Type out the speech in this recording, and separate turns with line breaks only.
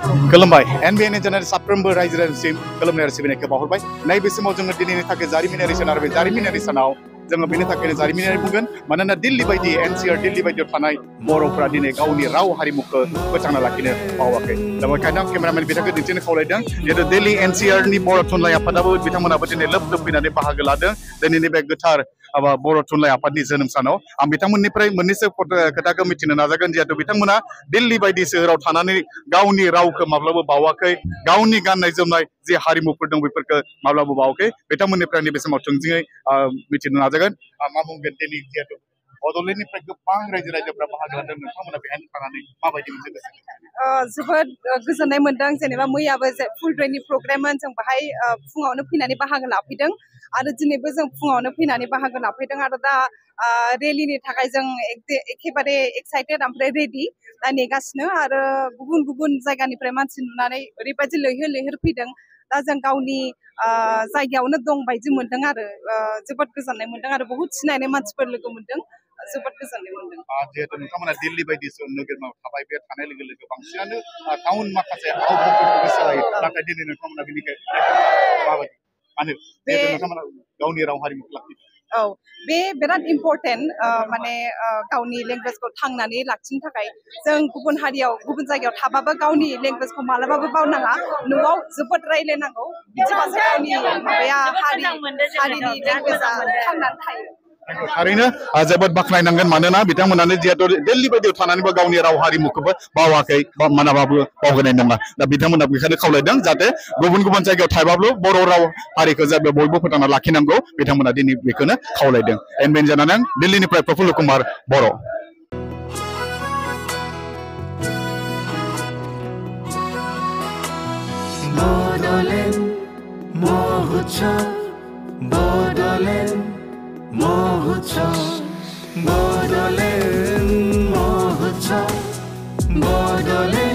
खुलुमबाय एनबिएन चेनेल साफ्रोमबो रायजो राजासिम खुलुमनाय आरो सिबिनायखौ बावहरबाय नैबे समाव जोङो दिनैनि थाखाय जारिमिनारि सान आरो बे जारिमिनारि सानाव जोङो बेनि थाखायनो जारिमिनारि बुंगोन मानोना दिल्ली बायदि एनसीआर दिल्ली बायदियाव थानाय बर'फोरा दिनै गावनि राव हारिमुखौ फोथांना लाखिनो बावाखै दा बेखायनो आं केमेरामेन बिथांखौ दिन्थिनो खावलायदों जिहेतु दिल्ली एनसीआरनि बर' थुनलाइ आफादाबो बिथांमोनाबो दिनै लोब लोब फैनानै बाहागो लादों दिनैनि बे गोथार बर' थुनलाइ आफादनि जोनोम सानाव आं बिथांमोननिफ्राय मोननैसो खोथाखौ मिथिनो नाजागोन जिहेतु बिथांमोना दिल्ली बायदि सोहोराव थानानै गावनि रावखौ माब्लाबा बावाखै गावनि गाननाय जोमनाय जे हारिमुफोर दं बेफोरखौ माब्लाबा बावाखै बिथांमोननिफ्राय नैबे समाव थोंजोङै मिथिनो नाजागोन मा बुंगोन दिनै जिहेतु बड'लेण्डनिफ्राय गोबां रायजो राजाफ्रा बाहागो लादों नोंथांमोना बेहाय थानानै माबायदि मोनसे गोसो
जोबोद गोजोननाय मोनदों जेनेबा मैयाबो फुल डेनि प्रग्राममोन जों बाहाय फुङावनो फैनानै बाहागो लाफैदों आरो दिनैबो जों फुङावनो फैनानै बाहागो लाफैदों आरो दा रेलिनि थाखाय जों एखेबारे एक्साइटेड ओमफ्राय रेडि दा नेगासिनो आरो गुबुन गुबुन जायगानिफ्राय मानसि नुनानै ओरैबायदि लैहोर लैहोर फैदों दा जों गावनि जायगायावनो दं बायदि मोनदों आरो जोबोद गोजोननाय मोनदों आरो बहुद सिनायनाय मानसिफोर लोगो मोनदों जोबोद गोजोननाय मोनदों
जिहेतु नोंथांमोना दिल्ली बायदि नोगोरमायाव थाबाय बे थानाय लोगो लोगो बांसिनानो टाउन माखासे आवफोरखौ गोसो लायो नाथाय दिनै नोंथांमोना बेनिखाय माबायदि मानो जिहेतु नोंथांमोना गावनि राव हारिमुखौ लाखियो
औ बे बिराद इम्परटेन्ट माने गावनि लेंगुवेजखौ थांनानै लाखिनो थाखाय जों गुबुन हारियाव गुबुन जायगायाव थाबाबो गावनि लेंगुवेजखौ मालाबाबो बावनाङा न'आव जोबोद रायलायनांगौ बिदिबासो गावनि माबाया हारिनि लेंगुवेजआ थांनानै थायो
थारैनो जोबोद बाख्नायनांगोन मानोना बिथांमोनानो जिहेतु दिल्ली बायदियाव थानानैबो गावनि राव हारिमुखौबो बावाखै मानाबाबो बावगारनाय नङा दा बिथांमोना बेखायनो खावलायदों जाहाथे गुबुन गुबुन जायगायाव थाबाबो बर' राव हारिखौ जाहाथे बयबो फोथांना लाखिनांगौ बिथांमोना दिनै बेखौनो खावलायदों एनबिएन जानानै दिल्लीनिफ्राय प्रफुल्ल कुमार बर'
Bordolin, Mohucha, Bordolin.